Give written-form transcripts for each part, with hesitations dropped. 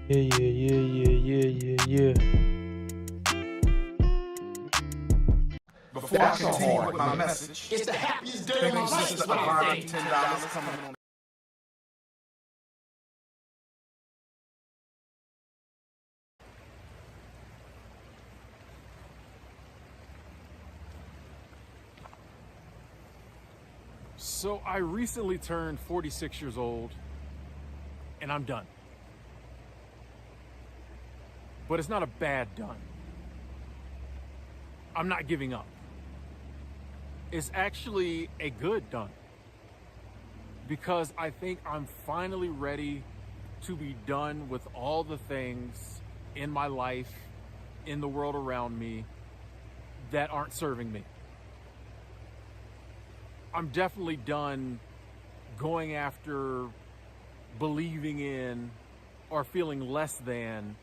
Yeah. Before I continue with my message, it's the happiest day of my life. Sister Ivana, $10 coming on. So I recently turned 46 years old, and I'm done. But it's not a bad done. I'm not giving up. It's actually a good done. Because I think I'm finally ready to be done with all the things in my life, in the world around me, that aren't serving me. I'm definitely done going after believing in or feeling less than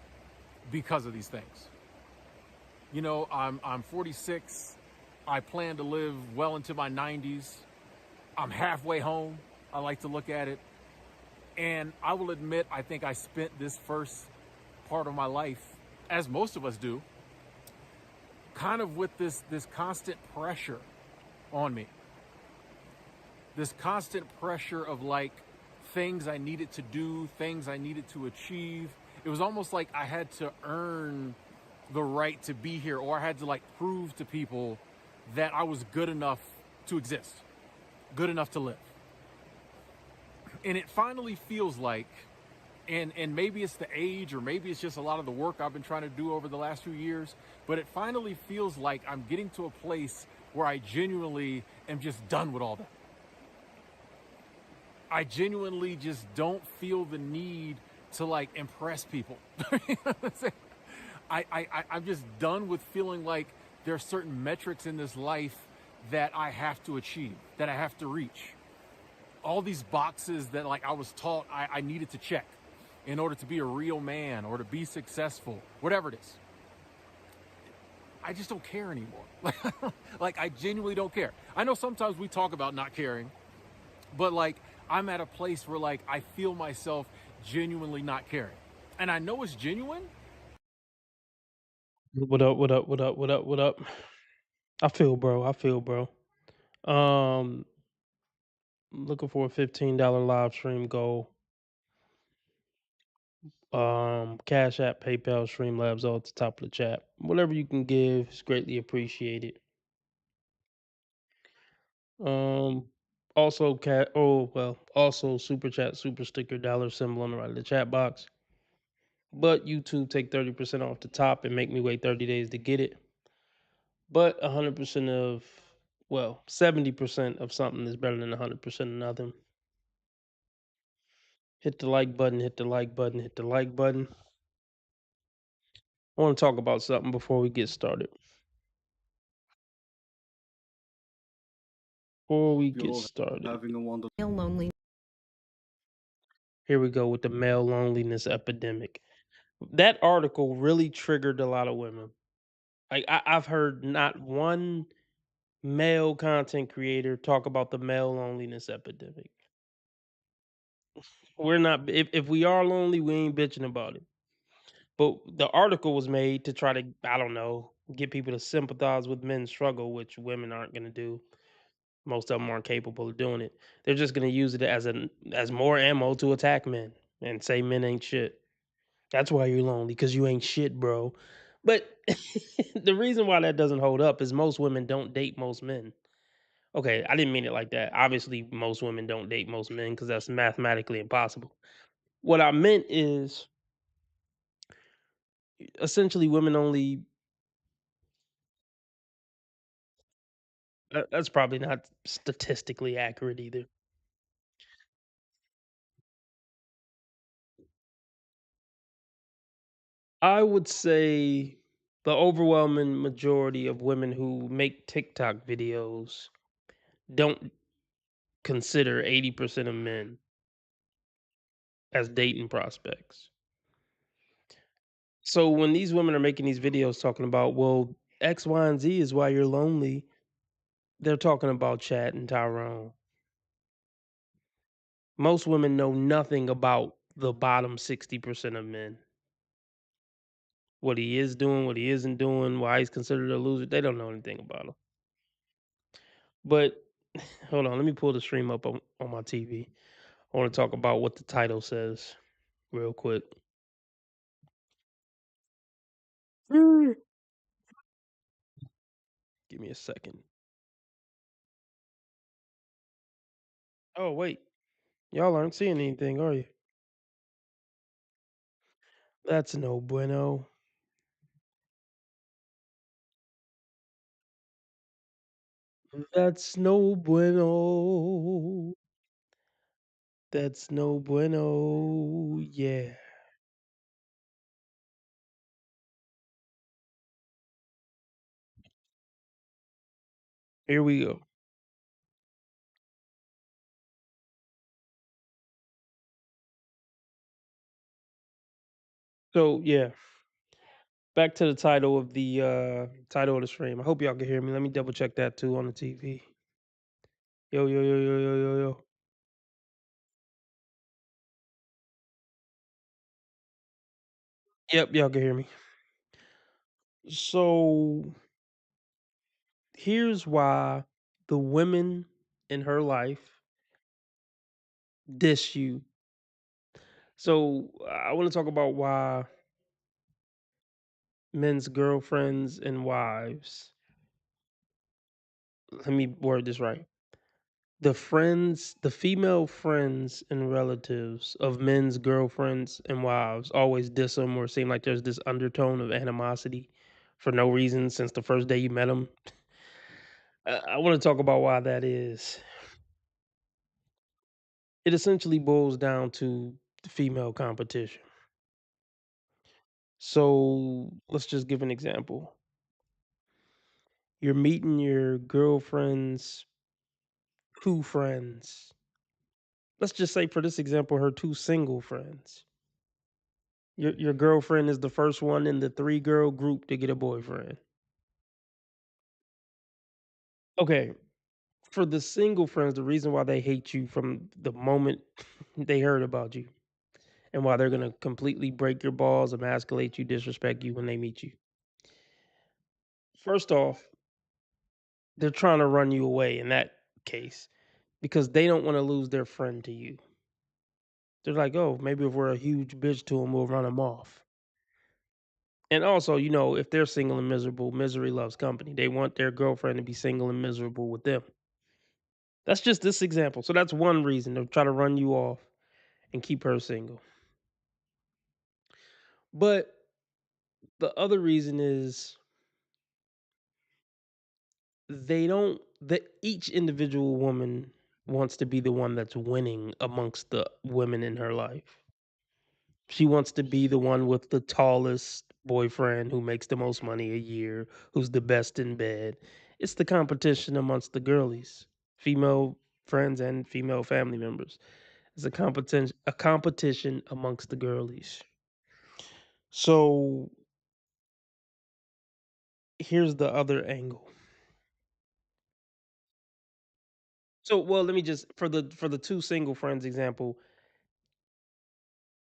because of these things. You know, I'm 46. I plan to live well into my 90s. I'm halfway home. I like to look at it. And I will admit, I think I spent this first part of my life, as most of us do, kind of with this constant pressure on me. This constant pressure of like things I needed to do, things I needed to achieve. It was almost like I had to earn the right to be here, or I had to like prove to people that I was good enough to exist, good enough to live. And it finally feels like, and maybe it's the age, or maybe it's just a lot of the work I've been trying to do over the last few years, but it finally feels like I'm getting to a place where I genuinely am just done with all that. I genuinely just don't feel the need to like impress people. I'm just done with feeling like there are certain metrics in this life that I have to achieve, that I have to reach. All these boxes that like I was taught I needed to check in order to be a real man or to be successful, whatever it is. I just don't care anymore. Like I genuinely don't care. I know sometimes we talk about not caring, but like I'm at a place where like I feel myself genuinely not caring. And I know it's genuine. What up? What up? I feel, bro. Um, looking for a $15 live stream goal. Cash App, PayPal, Streamlabs, all at the top of the chat. Whatever you can give is greatly appreciated. Um, also super chat, super sticker, dollar symbol on the right of the chat box. But YouTube take 30% off the top and make me wait 30 days to get it. But 100% of, 70% of something is better than 100% of nothing. Hit the like button, hit the like button, hit the like button. I want to talk about something before we get started. Having a wonderful lonely. Here we go with the male loneliness epidemic. That article really triggered a lot of women. Like I've heard not one male content creator talk about the male loneliness epidemic. We're not if we are lonely, we ain't bitching about it. But the article was made to try to, I don't know, get people to sympathize with men's struggle, which women aren't going to do. Most of them aren't capable of doing it. They're just going to use it as more ammo to attack men and say men ain't shit. That's why you're lonely, because you ain't shit, bro. But the reason why that doesn't hold up is most women don't date most men. Okay, I didn't mean it like that. Obviously, most women don't date most men because that's mathematically impossible. What I meant is essentially women only. That's probably not statistically accurate either. I would say the overwhelming majority of women who make TikTok videos don't consider 80% of men as dating prospects. So when these women are making these videos talking about, well, X, Y, and Z is why you're lonely, they're talking about Chad and Tyrone. Most women know nothing about the bottom 60% of men. what he is doing, what he isn't doing, why he's considered a loser. They don't know anything about him. But hold on, let me pull the stream up on my TV. I want to talk about what the title says real quick. Give me a second. Oh wait, y'all aren't seeing anything, are you? That's no bueno. That's no bueno. That's no bueno. Yeah. Here we go. So yeah, back to the title of the stream. I hope y'all can hear me. Let me double check that too on the TV. Yo yo yo yo yo yo yo. Yep, y'all can hear me. So here's why the women in her life diss you. So I want to talk about why men's girlfriends and wives. Let me word this right. The female friends and relatives of men's girlfriends and wives always diss them or seem like there's this undertone of animosity for no reason since the first day you met them. I want to talk about why that is. It essentially boils down to the female competition. So let's just give an example. You're meeting your girlfriend's two friends. Let's just say, for this example, her two single friends. Your girlfriend is the first one in the 3-girl group to get a boyfriend. Okay, for the single friends, the reason why they hate you from the moment they heard about you and why they're gonna completely break your balls, emasculate you, disrespect you when they meet you. First off, they're trying to run you away in that case because they don't wanna lose their friend to you. They're like, "Oh, maybe if we're a huge bitch to him, we'll run him off." And also, if they're single and miserable, misery loves company. They want their girlfriend to be single and miserable with them. That's just this example. So that's one reason to try to run you off and keep her single. But the other reason is they don't that each individual woman wants to be the one that's winning amongst the women in her life. She wants to be the one with the tallest boyfriend who makes the most money a year, who's the best in bed. It's the competition amongst the girlies, female friends and female family members. It's a competition amongst the girlies. So here's the other angle. So well, let me just for the two single friends example,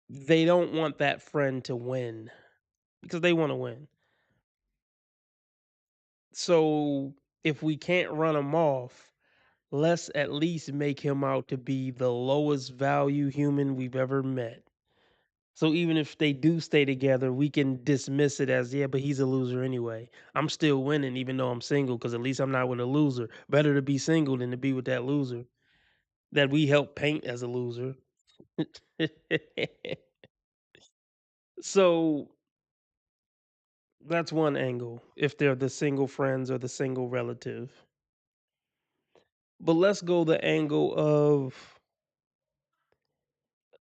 they don't want that friend to win because they want to win. So if we can't run him off, let's at least make him out to be the lowest value human we've ever met. So even if they do stay together, we can dismiss it as, yeah, but he's a loser anyway. I'm still winning even though I'm single because at least I'm not with a loser. Better to be single than to be with that loser that we help paint as a loser. So that's one angle if they're the single friends or the single relative. But let's go the angle of,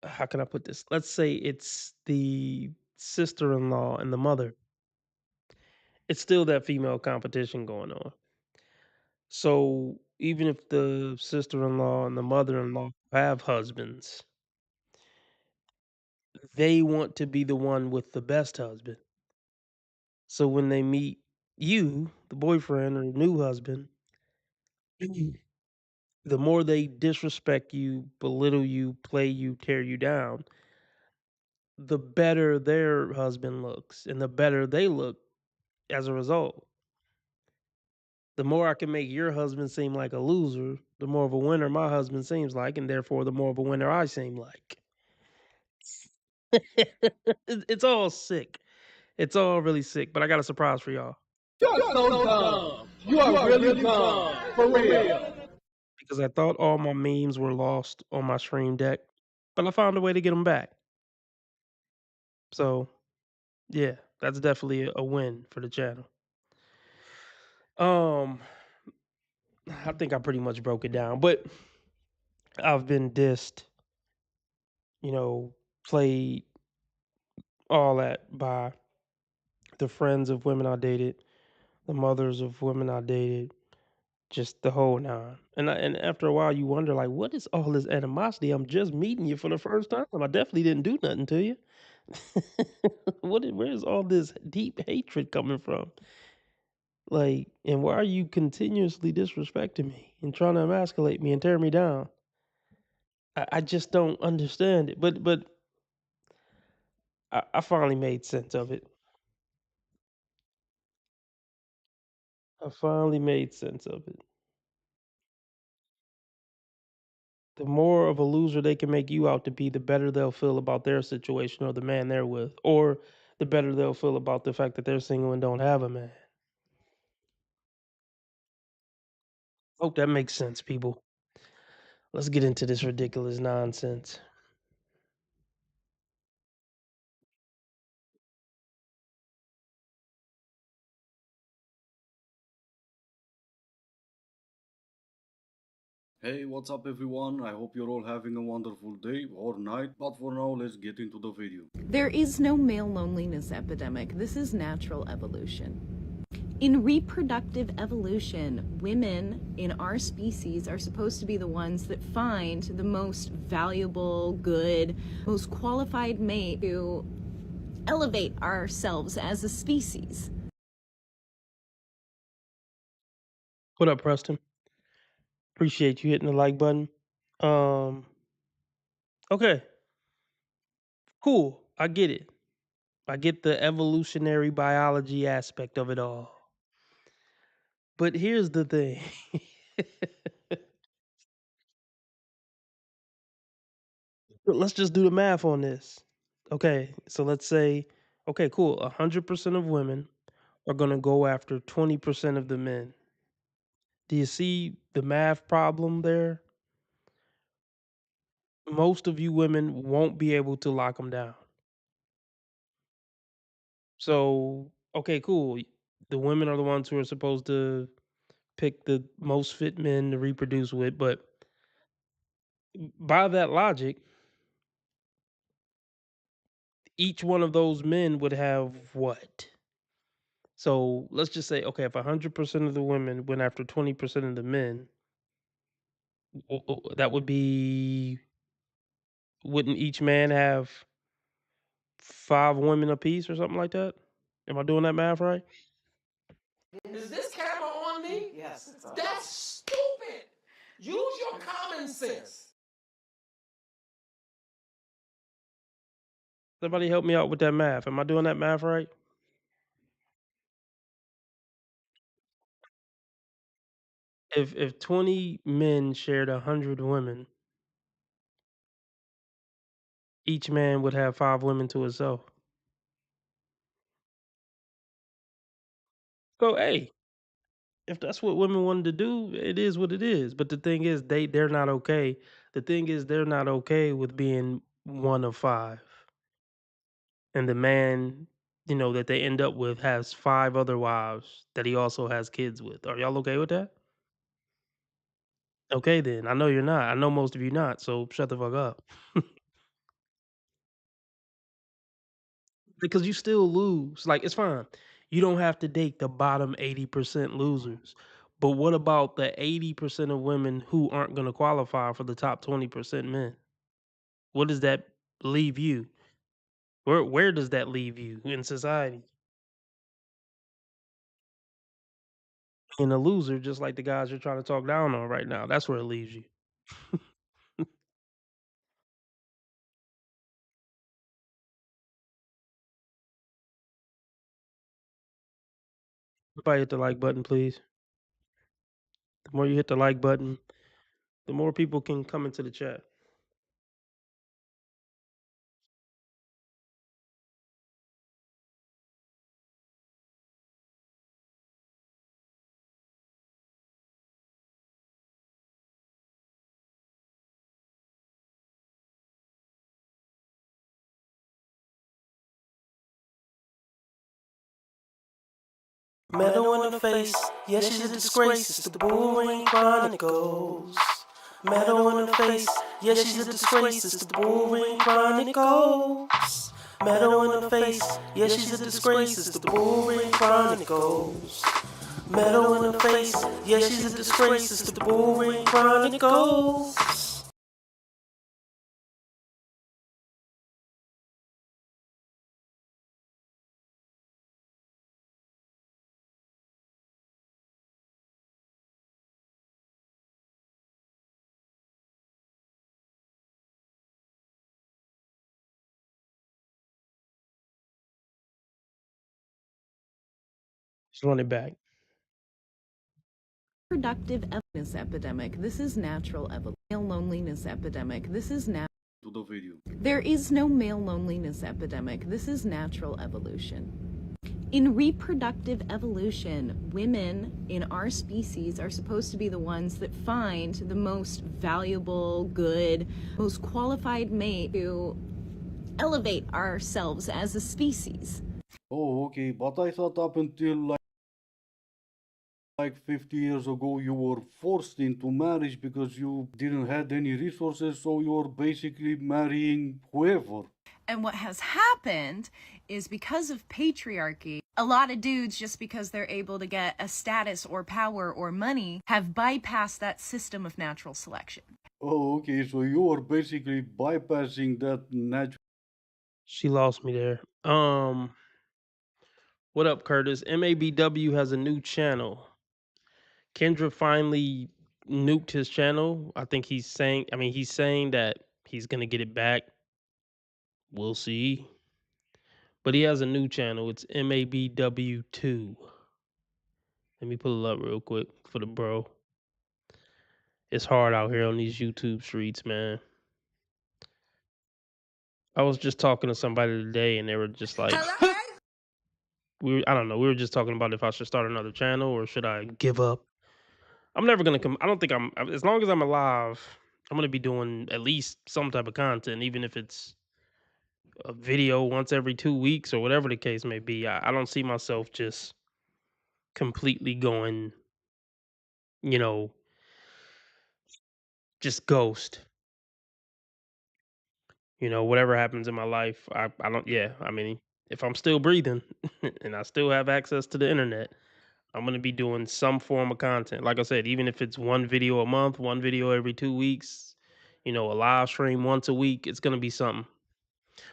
how can I put this? Let's say it's the sister-in-law and the mother. It's still that female competition going on. So even if the sister-in-law and the mother-in-law have husbands, they want to be the one with the best husband. So when they meet you, the boyfriend or new husband, the more they disrespect you, belittle you, play you, tear you down, the better their husband looks and the better they look as a result. The more I can make your husband seem like a loser, the more of a winner my husband seems like, and therefore the more of a winner I seem like. It's all sick. It's all really sick, but I got a surprise for y'all You're so dumb. You are really dumb. For real. because I thought all my memes were lost on my stream deck, but I found a way to get them back. So, yeah, that's definitely a win for the channel. Um, I think I pretty much broke it down, but I've been dissed, you know, played all that by the friends of women I dated, the mothers of women I dated, just the whole nine. And after a while, you wonder like, what is all this animosity? I'm just meeting you for the first time. I definitely didn't do nothing to you. Where is all this deep hatred coming from? Like, and why are you continuously disrespecting me and trying to emasculate me and tear me down? I just don't understand it. But I finally made sense of it. I finally made sense of it. The more of a loser they can make you out to be, the better they'll feel about their situation or the man they're with, or the better they'll feel about the fact that they're single and don't have a man. Hope that makes sense, people. Let's get into this ridiculous nonsense. Hey, what's up everyone? I hope you're all having a wonderful day or night, but for now, let's get into the video. There is no male loneliness epidemic. This is natural evolution. In reproductive evolution, women in our species are supposed to be the ones that find the most valuable, good, most qualified mate to elevate ourselves as a species. What up, Preston? Appreciate you hitting the like button. Okay, cool. I get it. I get the evolutionary biology aspect of it all. But here's the thing. Let's just do the math on this. Okay, so let's say, okay, cool. 100% of women are going to go after 20% of the men. Do you see the math problem there? Most of you women won't be able to lock them down. So, okay, cool. The women are the ones who are supposed to pick the most fit men to reproduce with, but by that logic, each one of those men would have what? So let's just say, okay, if 100% of the women went after 20% of the men, that would be, wouldn't each man have 5 women apiece or something like that? Am I doing that math right? Is this camera on me? Yes, it's on. That's stupid. Use your common sense. Somebody help me out with that math. Am I doing that math right? If 20 men shared 100 women, each man would have 5 women to himself. So hey, if that's what women wanted to do, it is what it is. But the thing is, they're not okay. The thing is, they're not okay with being one of five, and the man, that they end up with has 5 other wives that he also has kids with. Are y'all okay with that? Okay, then. I know you're not. I know most of you not. So shut the fuck up. Because you still lose. Like, it's fine. You don't have to date the bottom 80% losers. But what about the 80% of women who aren't going to qualify for the top 20% men? What does that leave you? Where does that leave you in society? In a loser, just like the guys you're trying to talk down on right now. That's where it leaves you. Everybody hit the like button, please. The more you hit the like button, the more people can come into the chat. Metal in the face, yeah, she's a disgrace. It's the Bullring Chronicles. Metal in the face, yeah, she's a disgrace. It's the Bullring Chronicles. Metal in the face, yeah, she's a disgrace. It's the Bullring Chronicles. Metal in the face, yeah, she's a disgrace. It's the Bullring Chronicles. Just run it back. Productive loneliness epidemic. This is natural evolution. Male loneliness epidemic. This is natural. To the video. There is no male loneliness epidemic. This is natural evolution. In reproductive evolution, women in our species are supposed to be the ones that find the most valuable, good, most qualified mate to elevate ourselves as a species. Oh, okay, but I thought up until like 50 years ago you were forced into marriage because you didn't have any resources, so you're basically marrying whoever. And what has happened is because of patriarchy, a lot of dudes, just because they're able to get a status or power or money, have bypassed that system of natural selection. Oh, okay, so you are basically bypassing that natural. She lost me there. What up, Curtis? MABW has a new channel. Kendra finally nuked his channel. I think he's saying that he's gonna get it back. We'll see. But he has a new channel. It's MABW2. Let me pull it up real quick for the bro. It's hard out here on these YouTube streets, man. I was just talking to somebody today and they were just like, I don't know, we were just talking about if I should start another channel or should I give up. I'm never gonna come. I don't think as long as I'm alive, I'm gonna be doing at least some type of content, even if it's a video once every 2 weeks or whatever the case may be. I don't see myself just completely going, you know, just ghost. You know, whatever happens in my life, I don't. Yeah, I mean, if I'm still breathing and I still have access to the internet, I'm gonna be doing some form of content. Like I said, even if it's one video a month, one video every 2 weeks, you know, a live stream once a week, it's gonna be something.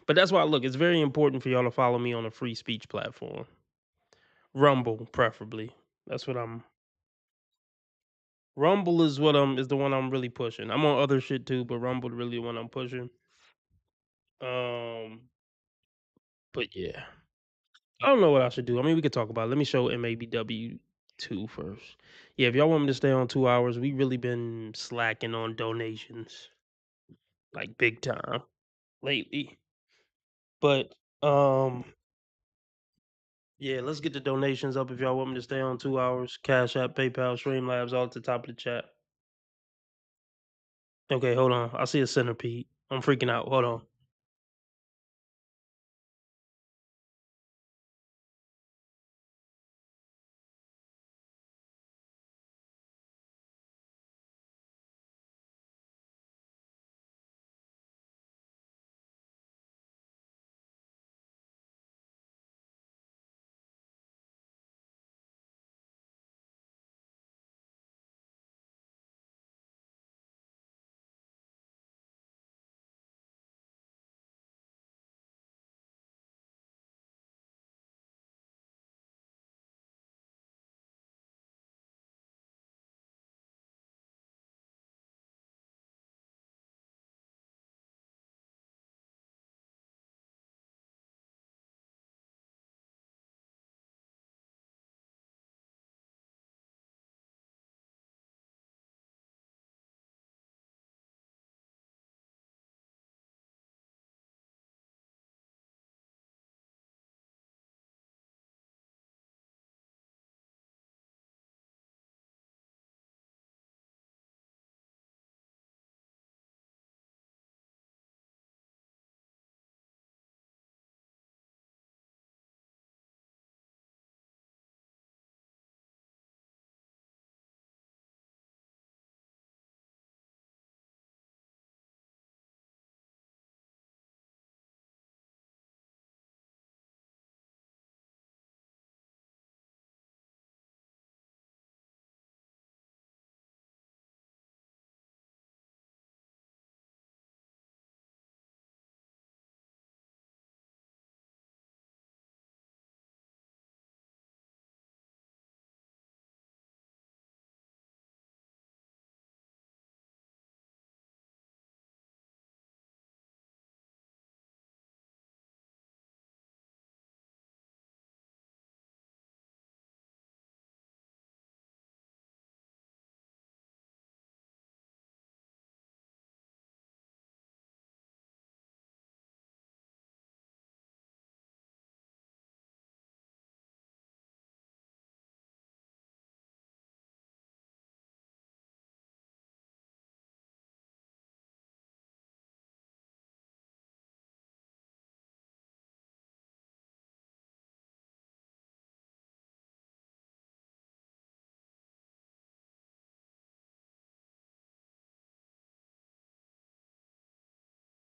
But that's why, look, it's very important for y'all to follow me on a free speech platform. Rumble, preferably. That's what I'm. Rumble is is the one I'm really pushing. I'm on other shit too, but Rumble really the one I'm pushing. But yeah, I don't know what I should do. I mean, we could talk about it. Let me show MABW2 first. Yeah, if y'all want me to stay on 2 hours, we really been slacking on donations, like big time lately. But yeah, let's get the donations up if y'all want me to stay on 2 hours. Cash App, PayPal, Streamlabs, all at the top of the chat. Okay, hold on. I see a centipede. I'm freaking out. Hold on.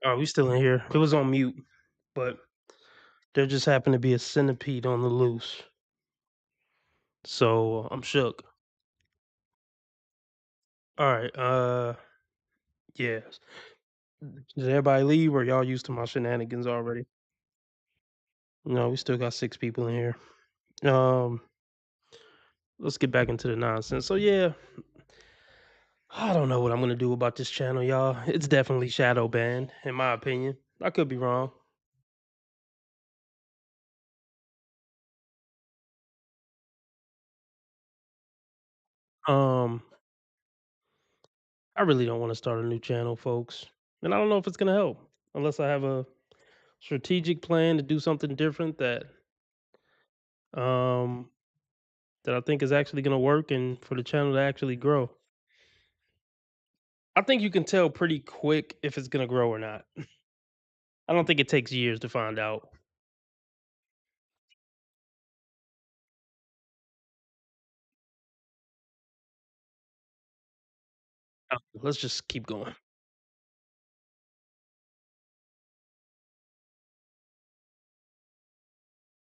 Oh, we still in here. It was on mute, but there just happened to be a centipede on the loose. So I'm shook. All right. Yeah. Did everybody leave, or y'all used to my shenanigans already? No, we still got 6 people in here. Let's get back into the nonsense. So yeah, I don't know what I'm gonna do about this channel, y'all. It's definitely shadow banned, in my opinion. I could be wrong. Um, I really don't want to start a new channel, folks, and I don't know if it's gonna help unless I have a strategic plan to do something different um that I think is actually gonna work and for the channel to actually grow. I think you can tell pretty quick if it's gonna grow or not. I don't think it takes years to find out. Let's just keep going.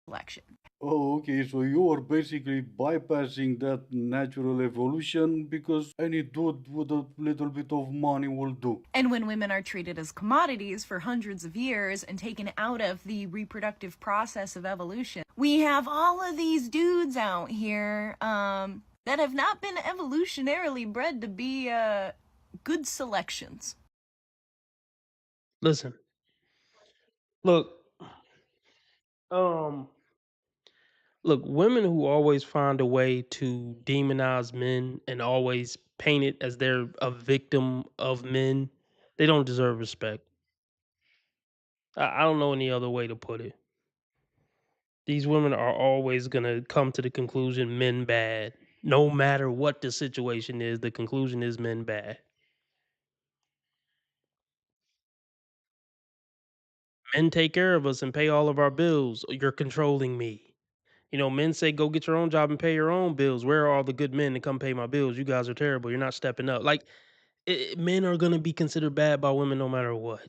Election. Oh, okay, so you are basically bypassing that natural evolution because any dude with a little bit of money will do. And when women are treated as commodities for hundreds of years and taken out of the reproductive process of evolution, we have all of these dudes out here that have not been evolutionarily bred to be good selections. Listen, look, um, look, women who always find a way to demonize men and always paint it as they're a victim of men, they don't deserve respect. I don't know any other way to put it. These women are always gonna come to the conclusion men bad. No matter what the situation is, the conclusion is men bad. Men take care of us and pay all of our bills. You're controlling me. You know, men say go get your own job and pay your own bills. Where are all the good men to come pay my bills? You guys are terrible. You're not stepping up. Like men are gonna be considered bad by women no matter what.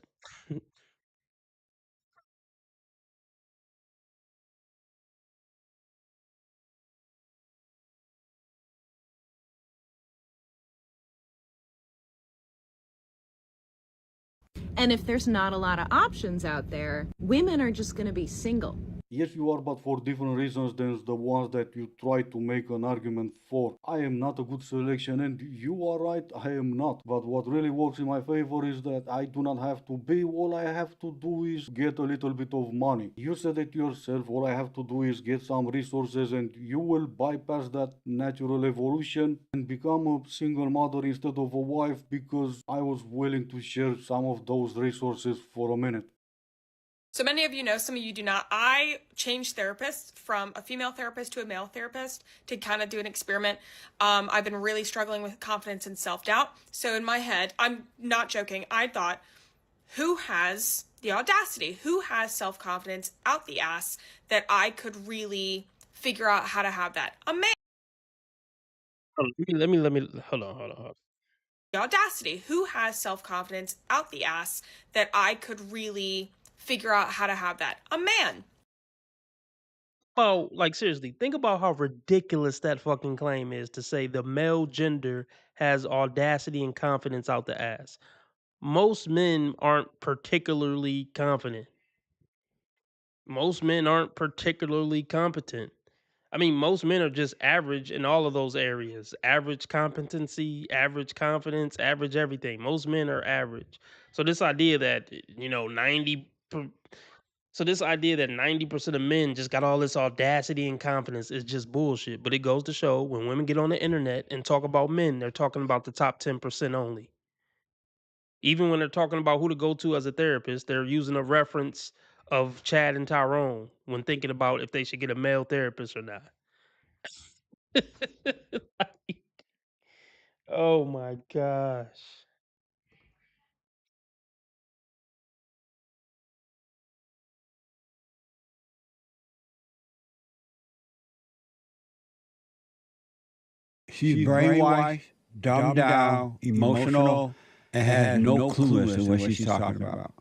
And if there's not a lot of options out there, women are just going to be single. Yes, you are, but for different reasons than the ones that you try to make an argument for. I am not a good selection, and you are right, I am not. But what really works in my favor is that I do not have to be. All I have to do is get a little bit of money. You said it yourself. All I have to do is get some resources, and you will bypass that natural evolution and become a single mother instead of a wife because I was willing to share some of those resources for a minute. So many of you know, some of you do not. I changed therapists from a female therapist to a male therapist to kind of do an experiment. I've been really struggling with confidence and self-doubt. So in my head, I'm not joking, I thought, who has the audacity, who has self-confidence out the ass that I could really figure out how to have that? A man. Let me hold on. The audacity, who has self-confidence out the ass that I could really figure out how to have that? A man. Well, like seriously, think about how ridiculous that fucking claim is to say the male gender has audacity and confidence out the ass. Most men aren't particularly confident. Most men aren't particularly competent. I mean, most men are just average in all of those areas. Average competency, average confidence, average everything. Most men are average. So this idea that, you know, 90% of men just got all this audacity and confidence is just bullshit. But it goes to show when women get on the internet and talk about men, they're talking about the top 10% only. Even when they're talking about who to go to as a therapist, they're using a reference of Chad and Tyrone when thinking about if they should get a male therapist or not. Like, oh my gosh. She's brainwashed, dumbed down, emotional, and has no clue as to what she's talking about.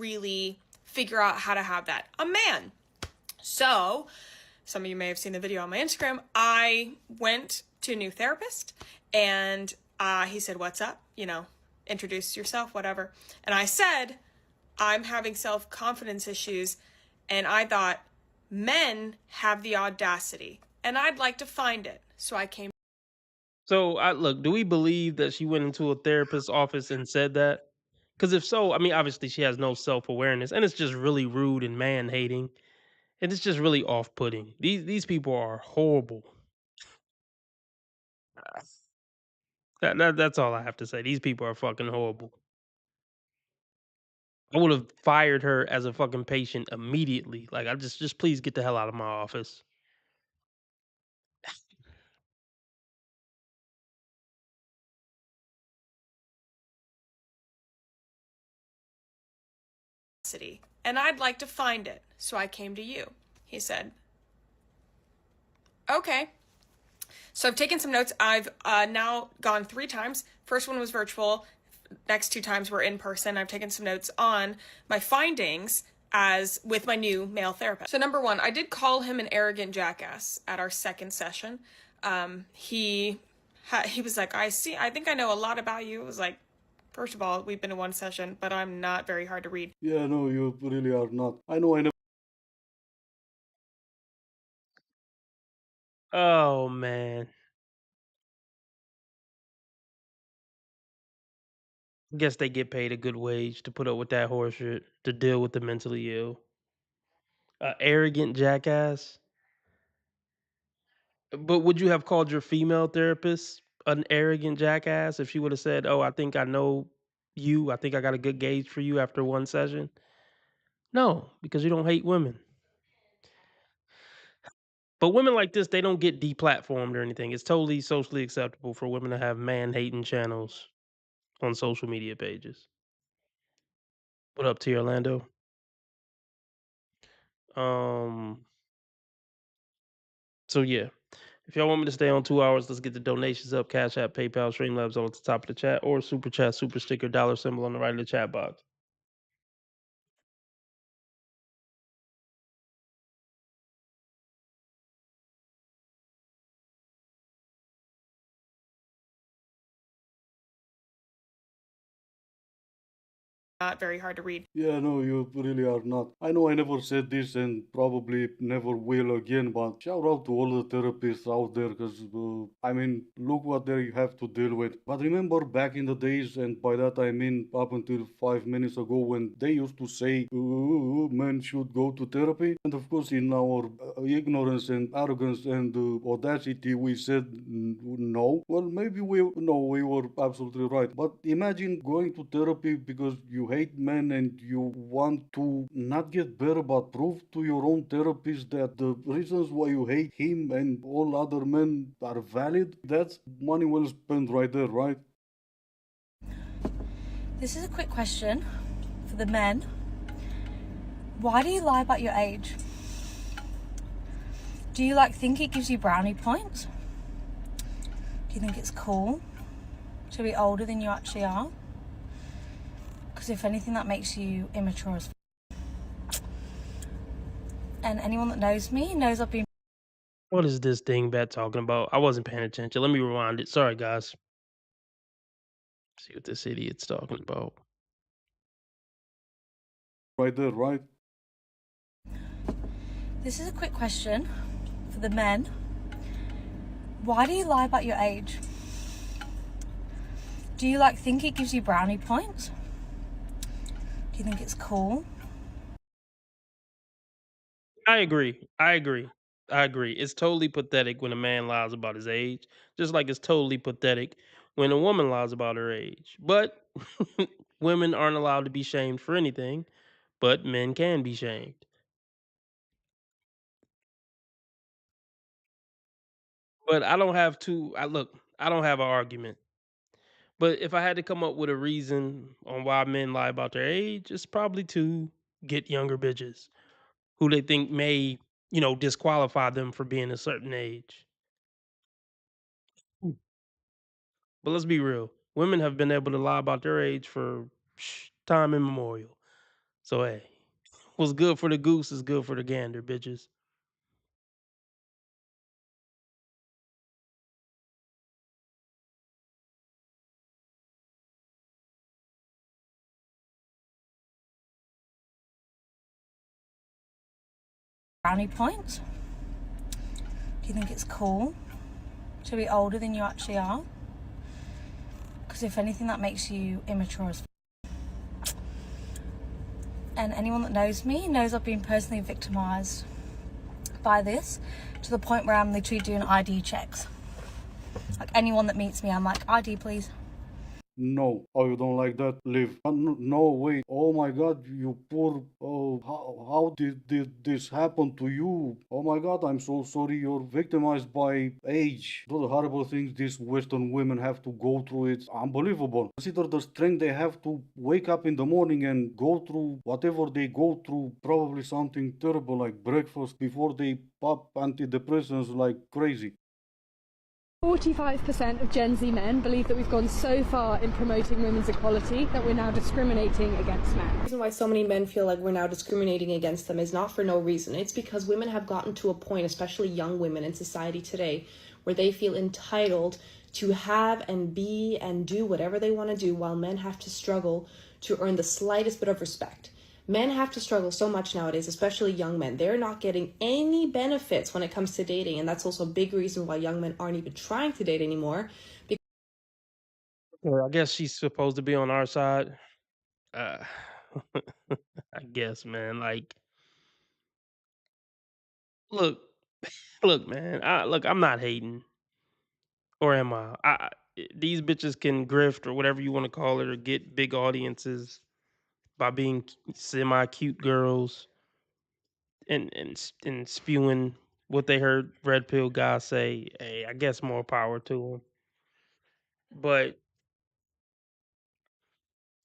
really figure out how to have that. A man. So, some of you may have seen the video on my Instagram. I went to a new therapist and he said, "What's up? You know, introduce yourself, whatever." And I said, "I'm having self-confidence issues." And I thought, men have the audacity and I'd like to find it. So I came. So, look, do we believe that she went into a therapist's office and said that? Because if so, I mean, obviously she has no self awareness, and it's just really rude and man hating, and it's just really off putting. These people are horrible. That's all I have to say. These people are fucking horrible. I would have fired her as a fucking patient immediately. Like, I just please get the hell out of my office. And I'd like to find it. So I came to you. He said, "Okay." So I've taken some notes. I've now gone 3 times. First one was virtual. Next 2 times were in person. I've taken some notes on my findings as with my new male therapist. So number 1, I did call him an arrogant jackass at our second session. He was like, I think I know a lot about you. It was like, first of all, we've been in 1 session, but I'm not very hard to read. Yeah, no, you really are not. I know I never Oh man. Guess they get paid a good wage to put up with that horseshit, to deal with the mentally ill. Arrogant jackass. But would you have called your female therapist an arrogant jackass if she would have said, "Oh, I think I know you. I think I got a good gauge for you after 1 session"? No, because you don't hate women. But women like this, they don't get deplatformed or anything. It's totally socially acceptable for women to have man-hating channels on social media pages. What up, T Orlando? Um, so yeah. If y'all want me to stay on 2 hours, let's get the donations up. Cash App, PayPal, Streamlabs all at the top of the chat, or super chat, super sticker, dollar symbol on the right of the chat box. Not very hard to read. Yeah, no, you really are not. I know I never said this and probably never will again, but shout out to all the therapists out there because, I mean, look what they have to deal with. But remember back in the days, and by that I mean up until 5 minutes ago, when they used to say men should go to therapy? And of course, in our ignorance and arrogance and audacity, we said no. Well, maybe we were absolutely right. But imagine going to therapy because you hate men and you want to not get better, but prove to your own therapist that the reasons why you hate him and all other men are valid. That's money well spent right there, right? This is a quick question for the men. Why do you lie about your age? Do you think it gives you brownie points? Do you think it's cool to be older than you actually are? Because if anything, that makes you immature as and anyone that knows me knows I've been. What is this dingbat talking about? I wasn't paying attention. Let me rewind it. Sorry, guys. See what this idiot's talking about. Right there, right? This is a quick question for the men. Why do you lie about your age? Do you think it gives you brownie points? Do you think it's cool? I agree. It's totally pathetic when a man lies about his age, just like it's totally pathetic when a woman lies about her age. But women aren't allowed to be shamed for anything, but men can be shamed. But I don't have to. I don't have an argument. But if I had to come up with a reason on why men lie about their age, it's probably to get younger bitches who they think may, disqualify them for being a certain age. But let's be real. Women have been able to lie about their age for time immemorial. So hey, what's good for the goose is good for the gander, bitches. Brownie points? Do you think it's cool to be older than you actually are? Because if anything, that makes you immature as f. And anyone that knows me knows I've been personally victimised by this to the point where I'm literally doing ID checks. Like anyone that meets me, I'm like, ID please. No, oh, you don't like that? Leave. No, wait. Oh my God, you poor. Oh, how did this happen to you? Oh my God, I'm so sorry. You're victimized by age. The horrible things these Western women have to go through. It's unbelievable. Consider the strength they have to wake up in the morning and go through whatever they go through. Probably something terrible like breakfast before they pop antidepressants like crazy. 45% of Gen Z men believe that we've gone so far in promoting women's equality that we're now discriminating against men. The reason why so many men feel like we're now discriminating against them is not for no reason. It's because women have gotten to a point, especially young women in society today, where they feel entitled to have and be and do whatever they want to do, while men have to struggle to earn the slightest bit of respect. Men have to struggle so much nowadays, especially young men. They're not getting any benefits when it comes to dating. And that's also a big reason why young men aren't even trying to date anymore. Well, I guess she's supposed to be on our side. I guess, man. Like, look, look, man. I'm not hating, or am I? These bitches can grift or whatever you want to call it, or get big audiences by being semi cute girls and spewing what they heard red pill guys say. Hey, I guess more power to them. But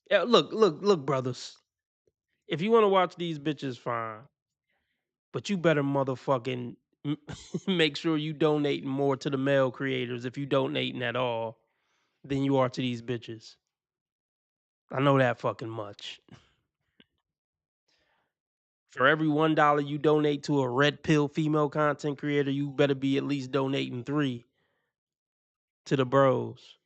yeah, look, brothers. If you want to watch these bitches, fine. But you better motherfucking make sure you donating more to the male creators if you donating at all than you are to these bitches. I know that fucking much. For every $1 you donate to a red pill female content creator, you better be at least donating 3 to the bros.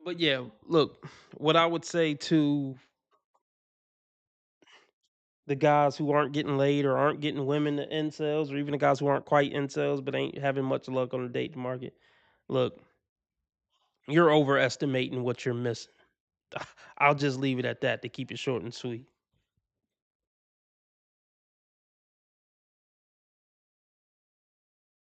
But yeah, look, what I would say to the guys who aren't getting laid or aren't getting women to incels, or even the guys who aren't quite incels but ain't having much luck on the dating market. Look, you're overestimating what you're missing. I'll just leave it at that to keep it short and sweet.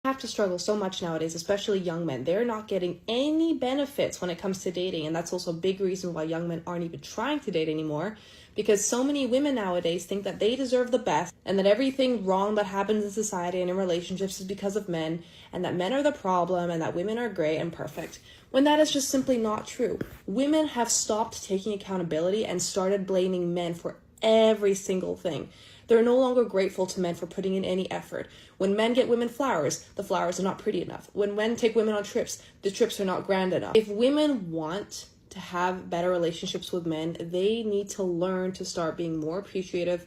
Have to struggle so much nowadays, especially young men. They're not getting any benefits when it comes to dating. And that's also a big reason why young men aren't even trying to date anymore. Because so many women nowadays think that they deserve the best and that everything wrong that happens in society and in relationships is because of men, and that men are the problem and that women are great and perfect, when that is just simply not true. Women have stopped taking accountability and started blaming men for every single thing. They're no longer grateful to men for putting in any effort. When men get women flowers, the flowers are not pretty enough. When men take women on trips, the trips are not grand enough. If women want to have better relationships with men, they need to learn to start being more appreciative,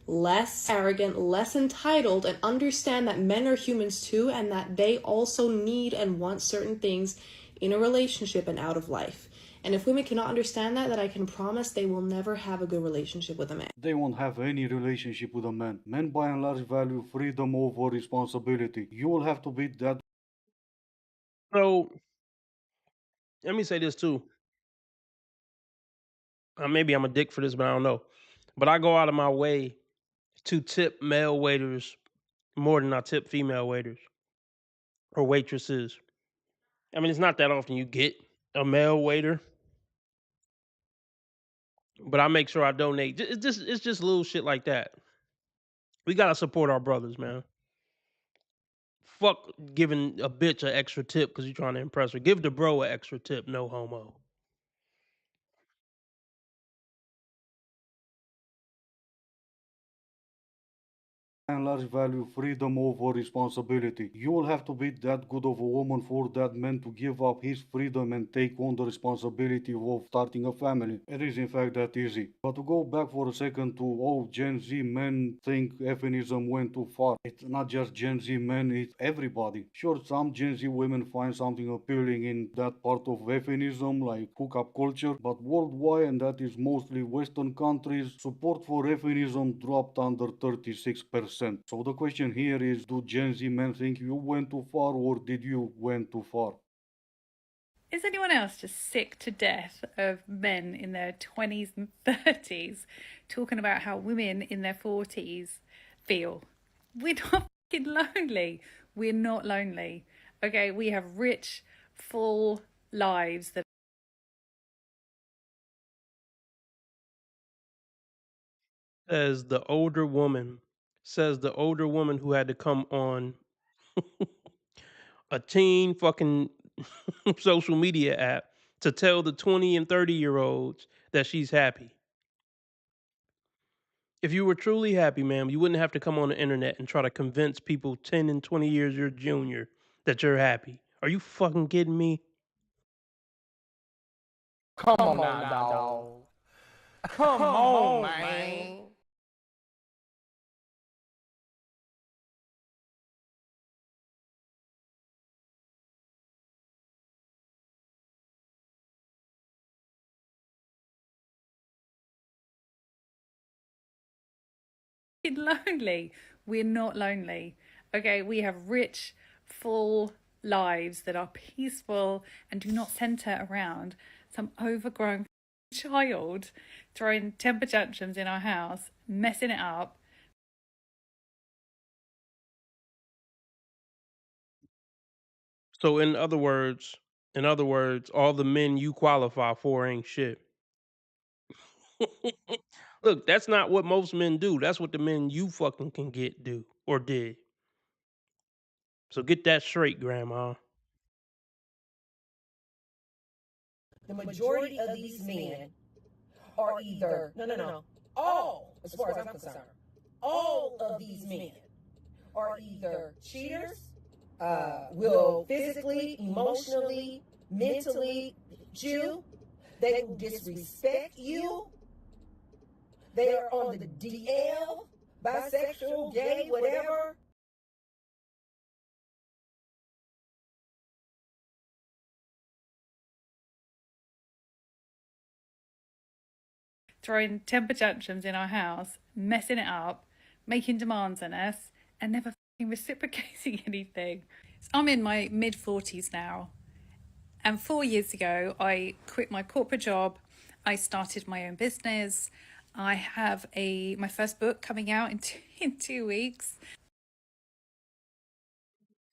less arrogant, less entitled, and understand that men are humans too, and that they also need and want certain things in a relationship and out of life. And if women cannot understand that, then I can promise they will never have a good relationship with a man. They won't have any relationship with a man. Men by and large value freedom over responsibility. You will have to be that. So let me say this too. Maybe I'm a dick for this, but I don't know. But I go out of my way to tip male waiters more than I tip female waiters or waitresses. I mean, it's not that often you get a male waiter, but I make sure I donate. It's just little shit like that. We gotta support our brothers, man. Fuck giving a bitch an extra tip because you're trying to impress her. Give the bro an extra tip, no homo. and large value freedom over responsibility. You will have to be that good of a woman for that man to give up his freedom and take on the responsibility of starting a family. It is in fact that easy. But to go back for a second to, oh, Gen Z men think feminism went too far. It's not just Gen Z men, it's everybody. Sure, some Gen Z women find something appealing in that part of feminism, like hookup culture, but worldwide, and that is mostly Western countries, support for feminism dropped under 36%. So the question here is, do Gen Z men think you went too far, or did you went too far? Is anyone else just sick to death of men in their 20s and 30s talking about how women in their 40s feel? We're not fucking lonely. We're not lonely. Okay, we have rich, full lives that Says the older woman who had to come on a teen fucking social media app to tell the 20 and 30-year-olds that she's happy. If you were truly happy, ma'am, you wouldn't have to come on the internet and try to convince people 10 and 20 years your junior that you're happy. Are you fucking kidding me? Come on now, dog. Come on, man. lonely. We're not lonely. Okay, we have rich, full lives that are peaceful and do not center around some overgrown child throwing temper tantrums in our house, messing it up. So in other words, all the men you qualify for ain't shit. Look, that's not what most men do. That's what the men you fucking can get do or did. So get that straight, grandma. The majority of these men are either, no, all, as far as I'm concerned, all of these men are either cheaters, will physically, emotionally, mentally hit you, they will disrespect you, they are on the DL, bisexual, gay, whatever. Throwing temper tantrums in our house, messing it up, making demands on us, and never reciprocating anything. So I'm in my mid-40s now, and 4 years ago I quit my corporate job. I started my own business. I have my first book coming out in 2 weeks.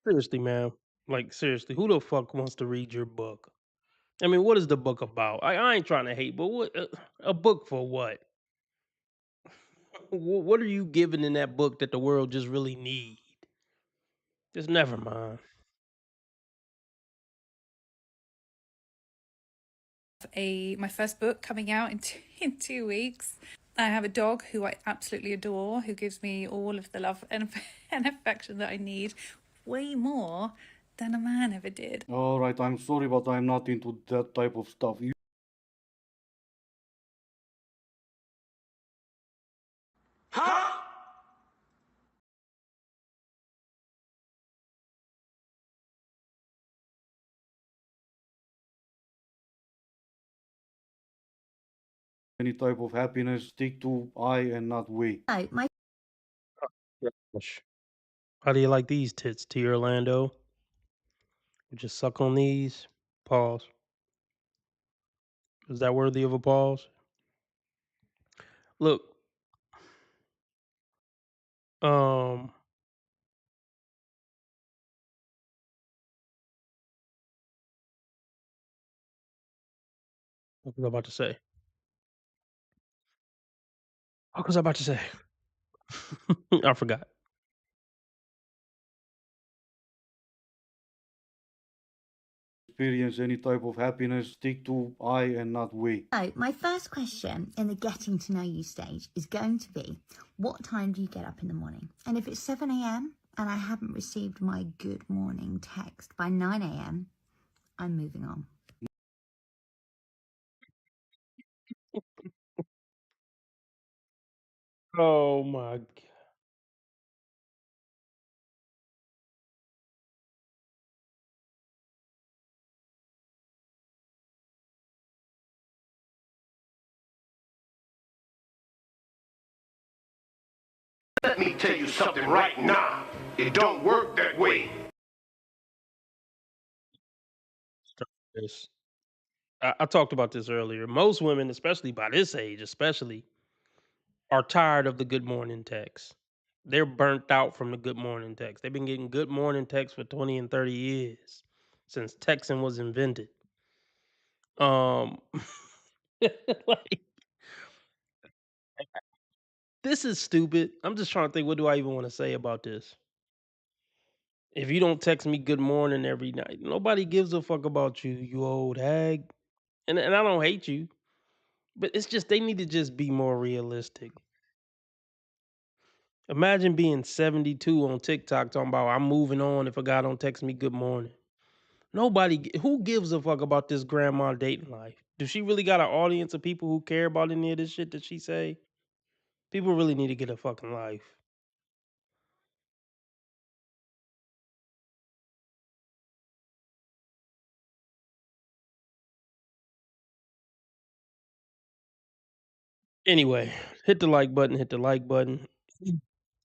Seriously, man. Like, seriously, who the fuck wants to read your book? I mean, what is the book about? I ain't trying to hate, but what a book for what? What are you giving in that book that the world just really need? Just never mind. My first book coming out in 2 weeks. I have a dog who I absolutely adore, who gives me all of the love and affection that I need, way more than a man ever did. All right, I'm sorry, but I'm not into that type of stuff. Huh? Any type of happiness, stick to I and not we. Hi, my Gosh. How do you like these tits, T. Orlando? You just suck on these. Pause. Is that worthy of a pause? Look. Um. What was I about to say? What was I about to say? I forgot. experience any type of happiness, stick to I and not we. So, my first question in the getting to know you stage is going to be, what time do you get up in the morning? And if it's 7 a.m. and I haven't received my good morning text by 9 a.m., I'm moving on. Oh my god. Let me tell you something right now. It don't work that way. This. I talked about this earlier. Most women, especially by this age, especially, are tired of the good morning text. They're burnt out from the good morning text. They've been getting good morning texts for 20 and 30 years since texting was invented. Like, this is stupid. I'm just trying to think, what do I even want to say about this? If you don't text me good morning every night, nobody gives a fuck about you, you old hag. And I don't hate you, but it's just they need to just be more realistic. Imagine being 72 on TikTok talking about I'm moving on if a guy don't text me good morning. Who gives a fuck about this grandma dating life? Does she really got an audience of people who care about any of this shit that she say? People really need to get a fucking life. Anyway, hit the like button, hit the like button.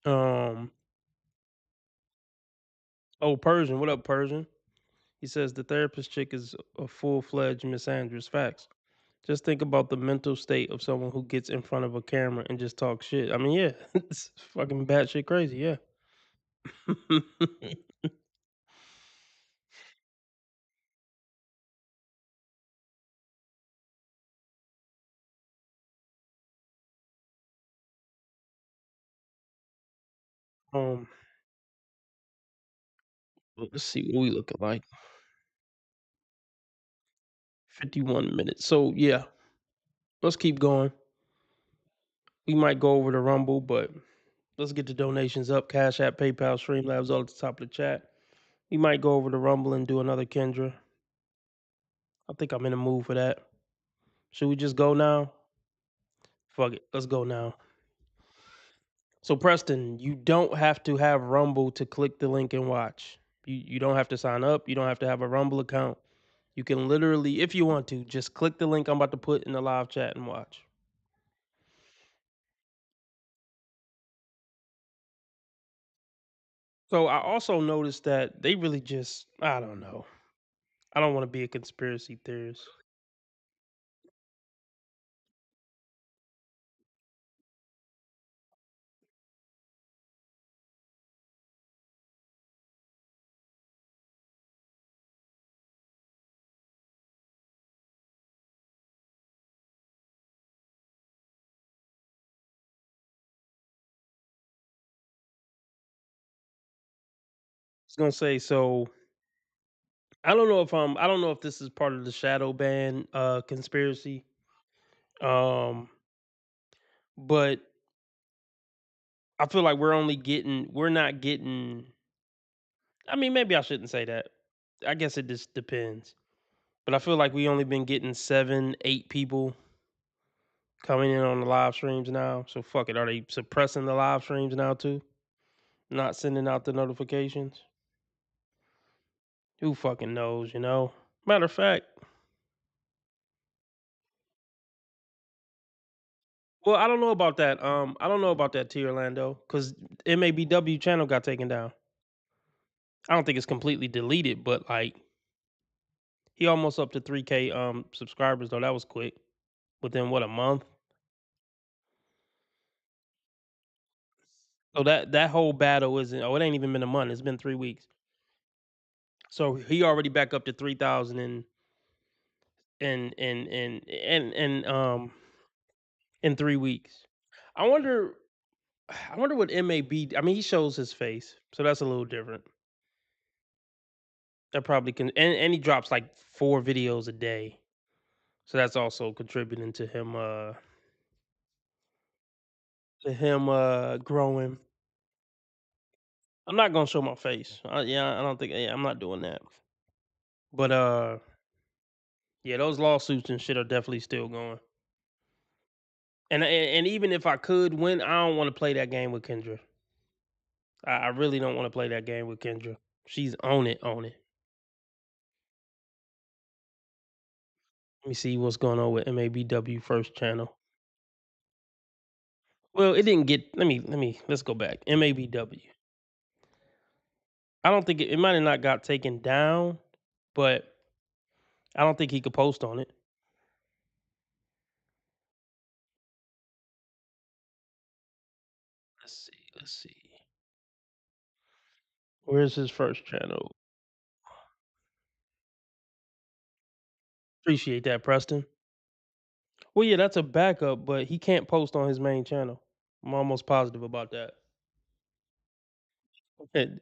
Um oh, Persian, what up, Persian? He says the therapist chick is a full-fledged misandrous. Facts. Just think about the mental state of someone who gets in front of a camera and just talks shit. I mean, yeah, it's fucking batshit crazy, yeah. um, let's see what we looking like. 51 minutes. So yeah, let's keep going. We might go over the Rumble, but let's get the donations up. Cash App, PayPal, Streamlabs, all at the top of the chat. We might go over the Rumble and do another Kendra. I think I'm in the mood for that. Should we just go now? Fuck it, let's go now. So Preston, you don't have to have Rumble to click the link and watch. You don't have to sign up. You don't have to have a Rumble account. You can literally, if you want to, just click the link I'm about to put in the live chat and watch. So I also noticed that they really just, I don't know. I don't want to be a conspiracy theorist. I was gonna say, so I don't know if this is part of the shadow ban conspiracy. But I feel like we're not getting, I mean, maybe I shouldn't say that. I guess it just depends. But I feel like we only been getting 7, 8 people coming in on the live streams now. So fuck it. Are they suppressing the live streams now too? Not sending out the notifications? Who fucking knows, you know? Matter of fact, well, I don't know about that. I don't know about that T Orlando, because MABW channel got taken down. I don't think it's completely deleted, but like he almost up to 3K subscribers though. That was quick. Within what, a month? So that whole battle isn't, oh, it ain't even been a month. It's been 3 weeks. So he already back up to 3,000 in 3 weeks. I wonder what MAB, I mean, he shows his face, so that's a little different. That probably can, and he drops like 4 videos a day, so that's also contributing to him growing. I'm not gonna show my face. Yeah, I don't think. Yeah, I'm not doing that. But yeah, those lawsuits and shit are definitely still going. And even if I could win, I don't want to play that game with Kendra. I really don't want to play that game with Kendra. She's on it, on it. Let me see what's going on with MABW first channel. Well, it didn't get. Let's go back. MABW. I don't think it might have not got taken down, but I don't think he could post on it. Let's see. Let's see. Where's his first channel? Appreciate that, Preston. Well, yeah, that's a backup, but he can't post on his main channel. I'm almost positive about that. And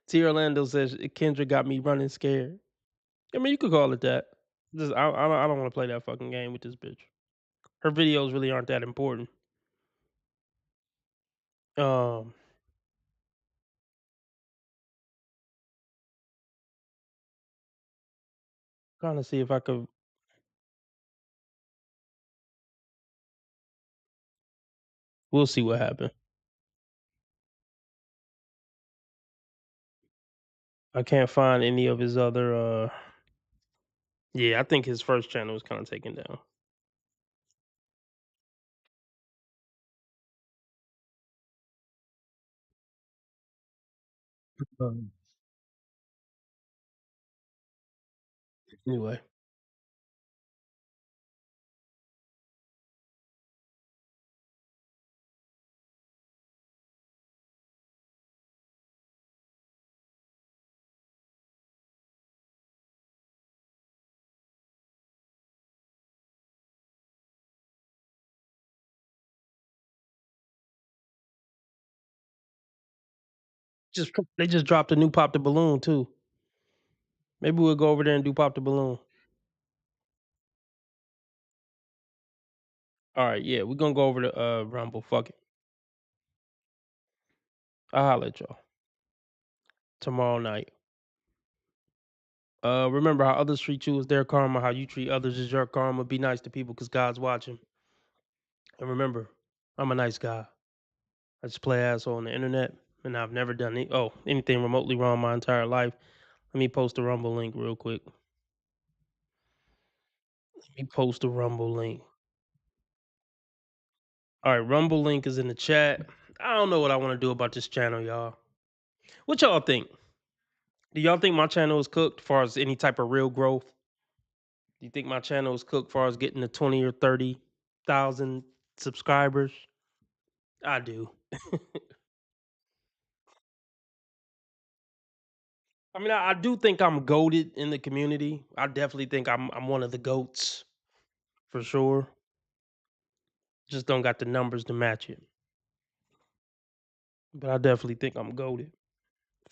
T. Orlando says Kendra got me running scared. I mean, you could call it that. Just I don't want to play that fucking game with this bitch. Her videos really aren't that important. Um, Trying to see if I could. We'll see what happens. I can't find any of his other. Yeah, I think his first channel was kind of taken down. Anyway, they just dropped a new Pop the Balloon too. Maybe we'll go over there and do Pop the Balloon. All right, yeah, we're gonna go over to Rumble. Fuck it. I'll holler at y'all tomorrow night. Remember how others treat you is their karma. How you treat others is your karma. Be nice to people because God's watching. And remember, I'm a nice guy. I just play asshole on the internet, and I've never done anything remotely wrong my entire life. Let me post the Rumble link real quick. Let me post the Rumble link. All right, Rumble link is in the chat. I don't know what I want to do about this channel, y'all. What y'all think? Do y'all think my channel is cooked as far as any type of real growth? Do you think my channel is cooked as far as getting to 20 or 30,000 subscribers? I do. I mean, I do think I'm goated in the community. I definitely think I'm one of the goats for sure. Just don't got the numbers to match it. But I definitely think I'm goated.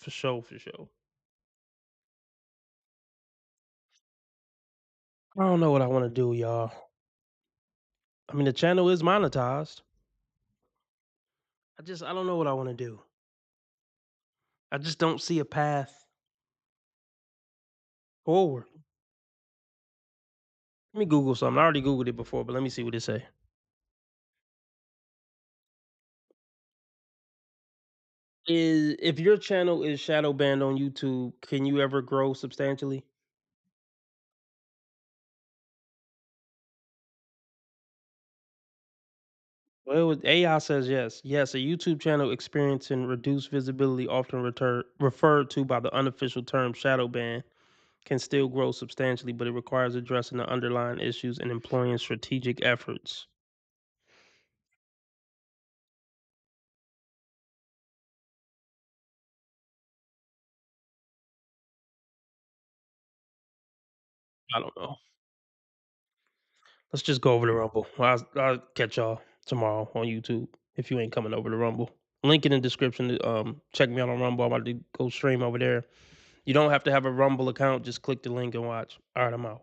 For sure, for sure. I don't know what I want to do, y'all. I mean, the channel is monetized. I don't know what I want to do. I just don't see a path forward. Let me Google something. I already Googled it before, but let me see what it say. If your channel is shadow banned on YouTube, can you ever grow substantially? Well, AI says yes. Yes, a YouTube channel experiencing reduced visibility, often referred to by the unofficial term shadow ban, can still grow substantially, but it requires addressing the underlying issues and employing strategic efforts. I don't know. Let's just go over to Rumble. I'll catch y'all tomorrow on YouTube if you ain't coming over to Rumble. Link in the description. Check me out on Rumble. I'm about to go stream over there. You don't have to have a Rumble account. Just click the link and watch. All right, I'm out.